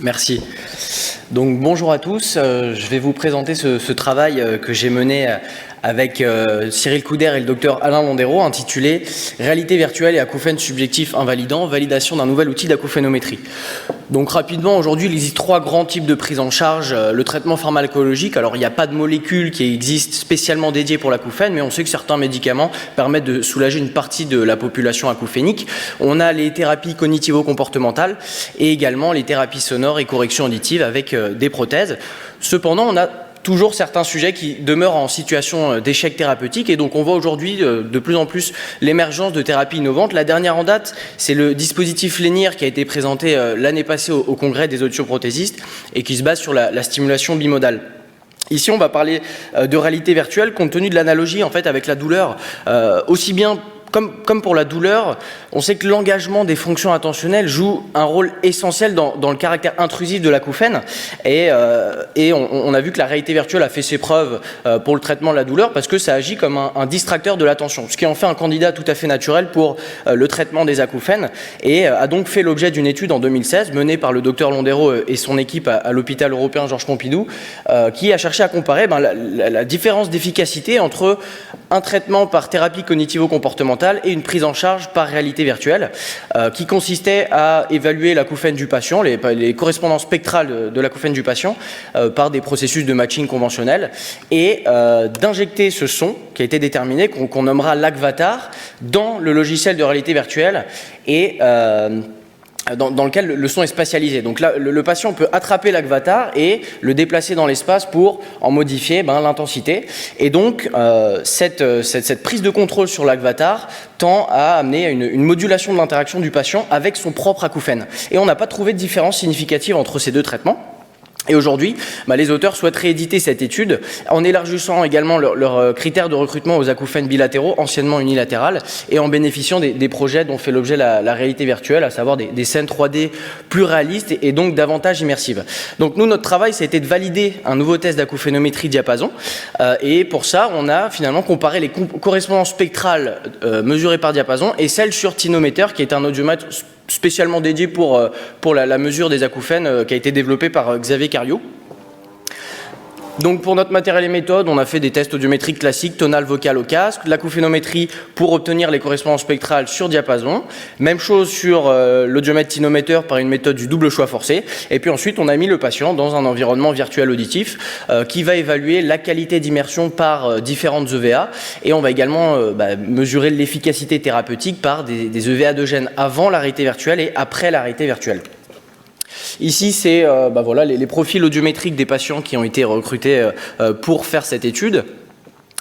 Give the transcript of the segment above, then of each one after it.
Merci. Donc bonjour à tous, je vais vous présenter ce travail que j'ai mené avec Cyril Couder et le docteur Alain Landero, intitulé « Réalité virtuelle et acouphènes subjectifs invalidants, validation d'un nouvel outil d'acouphénométrie ». Donc rapidement, aujourd'hui, il existe trois grands types de prise en charge. Le traitement pharmacologique, alors il n'y a pas de molécule qui existe spécialement dédiée pour l'acouphène, mais on sait que certains médicaments permettent de soulager une partie de la population acouphénique. On a les thérapies cognitivo-comportementales et également les thérapies sonores et corrections auditives avec des prothèses. Cependant, on a toujours certains sujets qui demeurent en situation d'échec thérapeutique et donc on voit aujourd'hui de plus en plus l'émergence de thérapies innovantes. La dernière en date, c'est le dispositif Lenir qui a été présenté l'année passée au congrès des audioprothésistes et qui se base sur la stimulation bimodale. Ici, on va parler de réalité virtuelle compte tenu de l'analogie en fait avec la douleur. Aussi bien comme pour la douleur, on sait que l'engagement des fonctions attentionnelles joue un rôle essentiel dans le caractère intrusif de l'acouphène et on a vu que la réalité virtuelle a fait ses preuves pour le traitement de la douleur parce que ça agit comme un distracteur de l'attention, ce qui en fait un candidat tout à fait naturel pour le traitement des acouphènes et a donc fait l'objet d'une étude en 2016 menée par le docteur Landero et son équipe à l'hôpital européen Georges Pompidou qui a cherché à comparer la différence d'efficacité entre un traitement par thérapie cognitivo-comportementale et une prise en charge par réalité virtuelle qui consistait à évaluer l'acouphène du patient, les correspondances spectrales de l'acouphène du patient par des processus de matching conventionnels et d'injecter ce son qui a été déterminé, qu'on nommera l'Acvatar, dans le logiciel de réalité virtuelle et dans lequel le son est spatialisé. Donc là, le patient peut attraper l'Acvatar et le déplacer dans l'espace pour en modifier l'intensité. Et donc, cette prise de contrôle sur l'Acvatar tend à amener une modulation de l'interaction du patient avec son propre acouphène. Et on n'a pas trouvé de différence significative entre ces deux traitements. Et aujourd'hui, les auteurs souhaitent rééditer cette étude en élargissant également leurs critères de recrutement aux acouphènes bilatéraux, anciennement unilatérales, et en bénéficiant des projets dont fait l'objet la réalité virtuelle, à savoir des scènes 3D plus réalistes et donc davantage immersives. Donc nous, notre travail, ça a été de valider un nouveau test d'acouphénométrie diapason, et pour ça, on a finalement comparé les correspondances spectrales mesurées par diapason et celles sur Tinometer, qui est un audiomètre spécialement dédié pour la mesure des acouphènes qui a été développé par Xavier Cario. Donc pour notre matériel et méthode, on a fait des tests audiométriques classiques, tonal, vocal au casque, l'acouphénométrie pour obtenir les correspondances spectrales sur diapason. Même chose sur l'audiomètre Tinometer par une méthode du double choix forcé. Et puis ensuite, on a mis le patient dans un environnement virtuel auditif qui va évaluer la qualité d'immersion par différentes EVA. Et on va également mesurer l'efficacité thérapeutique par des EVA de gènes avant la réalité virtuelle et après la réalité virtuelle. Ici, c'est voilà, les profils audiométriques des patients qui ont été recrutés pour faire cette étude.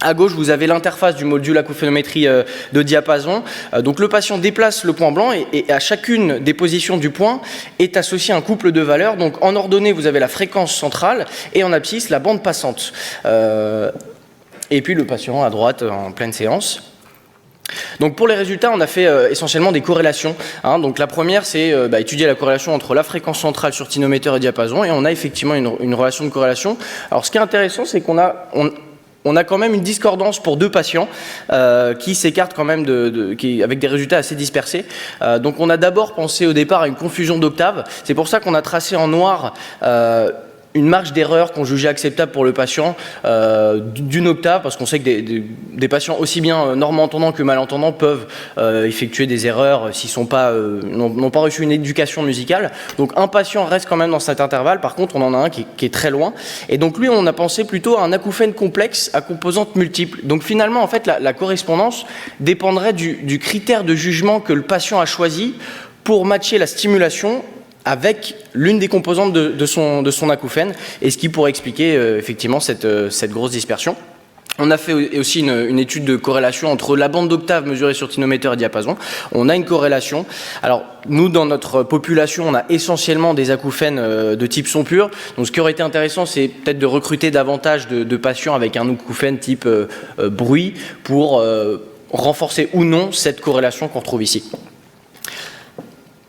À gauche, vous avez l'interface du module acouphénométrie de diapason. Donc le patient déplace le point blanc et à chacune des positions du point est associé un couple de valeurs. Donc en ordonnée, vous avez la fréquence centrale et en abscisse, la bande passante. Et puis le patient à droite en pleine séance. Donc pour les résultats, on a fait essentiellement des corrélations. Donc la première, c'est étudier la corrélation entre la fréquence centrale sur Tinometer et diapason, et on a effectivement une relation de corrélation. Alors ce qui est intéressant, c'est qu'on a quand même une discordance pour deux patients qui s'écartent quand même avec des résultats assez dispersés. Donc on a d'abord pensé au départ à une confusion d'octaves. C'est pour ça qu'on a tracé en noir une marge d'erreur qu'on jugeait acceptable pour le patient d'une octave, parce qu'on sait que des patients aussi bien normaux-entendants que malentendants peuvent effectuer des erreurs s'ils n'ont pas reçu une éducation musicale. Donc un patient reste quand même dans cet intervalle, par contre on en a un qui est très loin. Et donc lui, on a pensé plutôt à un acouphène complexe à composantes multiples. Donc finalement, en fait, la correspondance dépendrait du critère de jugement que le patient a choisi pour matcher la stimulation avec l'une des composantes de son acouphène, et ce qui pourrait expliquer effectivement cette grosse dispersion. On a fait aussi une étude de corrélation entre la bande d'octave mesurée sur Tinometer et diapason. On a une corrélation. Alors, nous, dans notre population, on a essentiellement des acouphènes de type son pur. Donc, ce qui aurait été intéressant, c'est peut-être de recruter davantage de patients avec un acouphène type bruit pour renforcer ou non cette corrélation qu'on retrouve ici.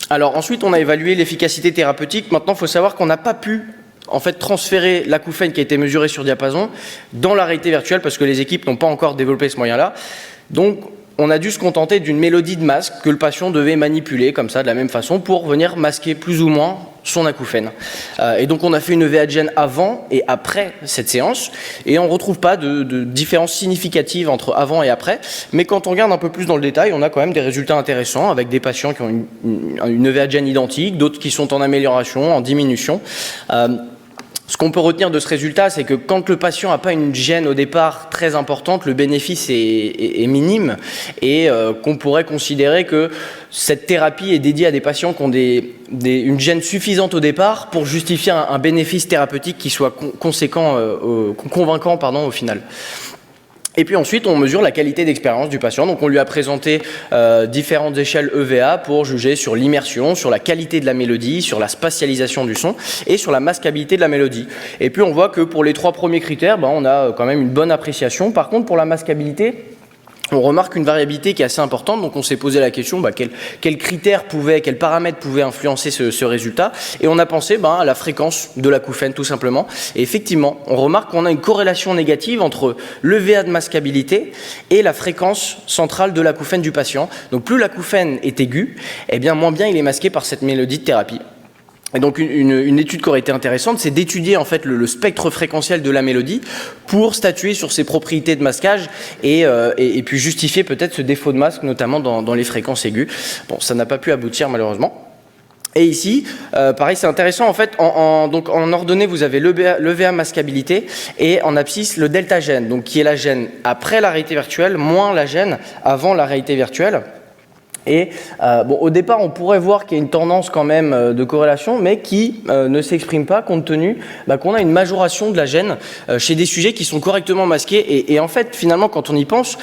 Alors ensuite, on a évalué l'efficacité thérapeutique. Maintenant, il faut savoir qu'on n'a pas pu en fait transférer l'acouphène qui a été mesuré sur diapason dans la réalité virtuelle parce que les équipes n'ont pas encore développé ce moyen-là. Donc, on a dû se contenter d'une mélodie de masque que le patient devait manipuler comme ça, de la même façon, pour venir masquer plus ou moins son acouphène. Et donc on a fait une EVA de gène avant et après cette séance, et on ne retrouve pas de différence significative entre avant et après, mais quand on regarde un peu plus dans le détail, on a quand même des résultats intéressants avec des patients qui ont une EVA de gène identique, d'autres qui sont en amélioration, en diminution. Ce qu'on peut retenir de ce résultat, c'est que quand le patient n'a pas une gêne au départ très importante, le bénéfice est minime, et qu'on pourrait considérer que cette thérapie est dédiée à des patients qui ont une gêne suffisante au départ pour justifier un bénéfice thérapeutique qui soit convaincant au final. Et puis ensuite, on mesure la qualité d'expérience du patient. Donc on lui a présenté différentes échelles EVA pour juger sur l'immersion, sur la qualité de la mélodie, sur la spatialisation du son et sur la masquabilité de la mélodie. Et puis on voit que pour les 3 premiers critères, on a quand même une bonne appréciation. Par contre, pour la masquabilité, on remarque une variabilité qui est assez importante, donc on s'est posé la question quels critères quels paramètres pouvaient influencer ce résultat, et on a pensé à la fréquence de l'acouphène tout simplement. Et effectivement, on remarque qu'on a une corrélation négative entre l'EVA de masquabilité et la fréquence centrale de l'acouphène du patient. Donc plus l'acouphène est aigu, moins bien il est masqué par cette mélodie de thérapie. Et donc une étude qui aurait été intéressante, c'est d'étudier en fait le spectre fréquentiel de la mélodie pour statuer sur ses propriétés de masquage et puis justifier peut-être ce défaut de masque, notamment dans les fréquences aiguës. Bon, ça n'a pas pu aboutir malheureusement. Et ici, pareil, c'est intéressant, en fait, donc en ordonnée, vous avez l'EVA masquabilité et en abscisse le delta gène, donc qui est la gêne après la réalité virtuelle, moins la gêne avant la réalité virtuelle. Et au départ, on pourrait voir qu'il y a une tendance quand même de corrélation, mais qui ne s'exprime pas compte tenu qu'on a une majoration de la gêne chez des sujets qui sont correctement masqués. Et en fait, finalement, quand on y pense,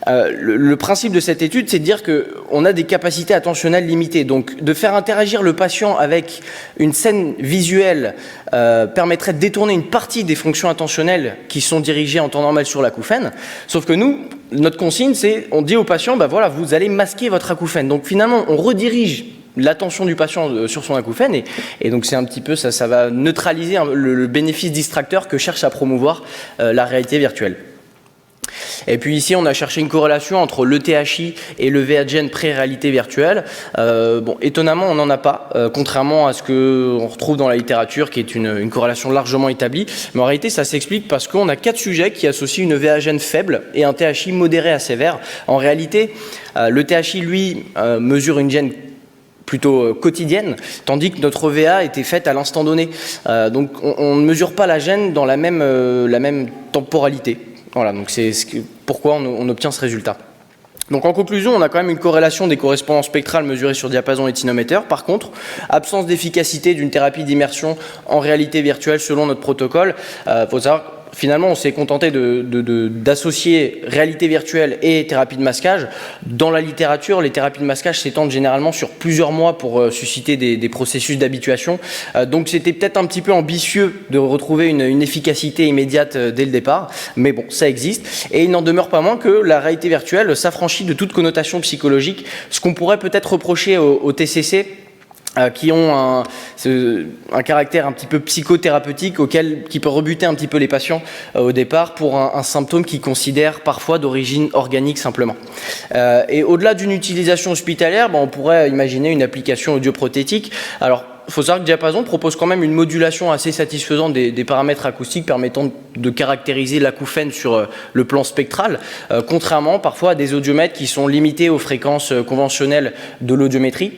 le principe de cette étude, c'est de dire qu'on a des capacités attentionnelles limitées. Donc, de faire interagir le patient avec une scène visuelle permettrait de détourner une partie des fonctions attentionnelles qui sont dirigées en temps normal sur l'acouphène. Sauf que nous, notre consigne, c'est on dit au patient, voilà, vous allez masquer votre acouphène. Donc finalement, on redirige l'attention du patient sur son acouphène et donc c'est un petit peu ça va neutraliser le bénéfice distracteur que cherche à promouvoir la réalité virtuelle. Et puis ici, on a cherché une corrélation entre le THI et le VA de gène pré-réalité virtuelle. Étonnamment, on n'en a pas, contrairement à ce qu'on retrouve dans la littérature, qui est une corrélation largement établie. Mais en réalité, ça s'explique parce qu'on a 4 sujets qui associent une VA gène faible et un THI modéré à sévère. En réalité, le THI, lui, mesure une gêne plutôt quotidienne, tandis que notre VA était faite à l'instant donné. Donc, on ne mesure pas la gêne dans la même temporalité. Voilà, donc c'est pourquoi on obtient ce résultat. Donc en conclusion, on a quand même une corrélation des correspondances spectrales mesurées sur diapason et tinomètre. Par contre, absence d'efficacité d'une thérapie d'immersion en réalité virtuelle selon notre protocole. Faut savoir, finalement, on s'est contenté d'associer réalité virtuelle et thérapie de masquage. Dans la littérature, les thérapies de masquage s'étendent généralement sur plusieurs mois pour susciter des processus d'habituation. Donc c'était peut-être un petit peu ambitieux de retrouver une efficacité immédiate dès le départ, mais bon, ça existe. Et il n'en demeure pas moins que la réalité virtuelle s'affranchit de toute connotation psychologique, ce qu'on pourrait peut-être reprocher au TCC, qui ont un caractère un petit peu psychothérapeutique qui peut rebuter un petit peu les patients au départ pour un symptôme qu'ils considèrent parfois d'origine organique simplement. Et au-delà d'une utilisation hospitalière, on pourrait imaginer une application audioprothétique. Alors, il faut savoir que Diapason propose quand même une modulation assez satisfaisante des paramètres acoustiques permettant de caractériser l'acouphène sur le plan spectral, contrairement parfois à des audiomètres qui sont limités aux fréquences conventionnelles de l'audiométrie.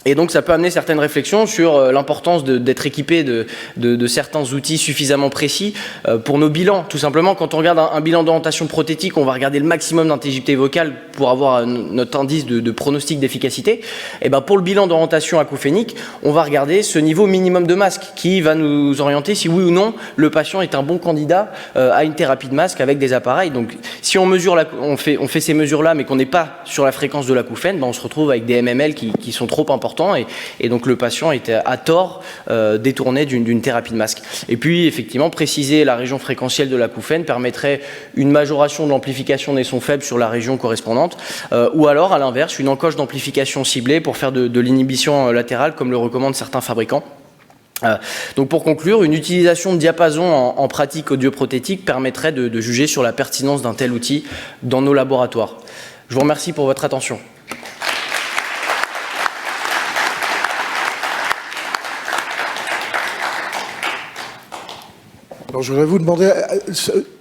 Et donc ça peut amener certaines réflexions sur l'importance d'être équipé de certains outils suffisamment précis pour nos bilans. Tout simplement, quand on regarde un bilan d'orientation prothétique, on va regarder le maximum d'intelligibilité vocale pour avoir notre indice de pronostic d'efficacité. Et pour le bilan d'orientation acouphénique, on va regarder ce niveau minimum de masque qui va nous orienter si oui ou non le patient est un bon candidat à une thérapie de masque avec des appareils. Donc si on mesure on fait ces mesures-là mais qu'on n'est pas sur la fréquence de l'acouphène, on se retrouve avec des MML qui sont trop importants. Et donc le patient est à tort détourné d'une thérapie de masque. Et puis effectivement, préciser la région fréquentielle de l'acouphène permettrait une majoration de l'amplification des sons faibles sur la région correspondante, ou alors à l'inverse, une encoche d'amplification ciblée pour faire de l'inhibition latérale comme le recommandent certains fabricants. Donc pour conclure, une utilisation de diapason en pratique audioprothétique permettrait de juger sur la pertinence d'un tel outil dans nos laboratoires. Je vous remercie pour votre attention. Alors, je voudrais vous demander,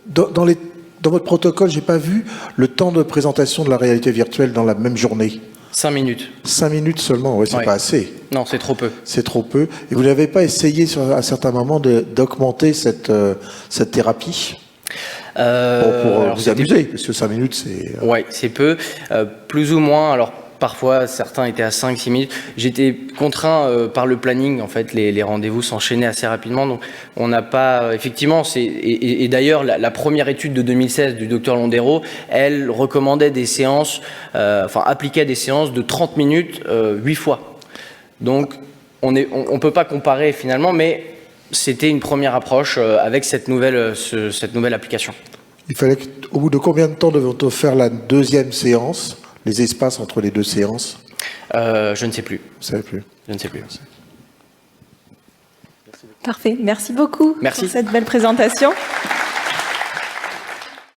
dans votre protocole, j'ai pas vu le temps de présentation de la réalité virtuelle dans la même journée. 5 minutes. 5 minutes seulement, ouais, c'est Ouais. pas assez. Non, c'est trop peu. C'est trop peu. Et vous n'avez pas essayé à certains moments d'augmenter cette thérapie pour Alors, vous c'était- amuser, parce que 5 minutes, c'est... Ouais, c'est peu. Plus ou moins, alors parfois certains étaient à 5-6 minutes. J'étais contraint par le planning, en fait, les rendez-vous s'enchaînaient assez rapidement. Donc on n'a pas, effectivement, et d'ailleurs la première étude de 2016 du docteur Londero, elle recommandait des séances, appliquait des séances de 30 minutes 8 fois. Donc on peut pas comparer finalement, mais c'était une première approche avec cette nouvelle application. Il fallait au bout de combien de temps devait-on faire la deuxième séance, les espaces entre les deux séances? Je ne sais plus. Vous savez plus. Je ne sais plus. Parfait. Merci beaucoup Merci. pour cette belle présentation.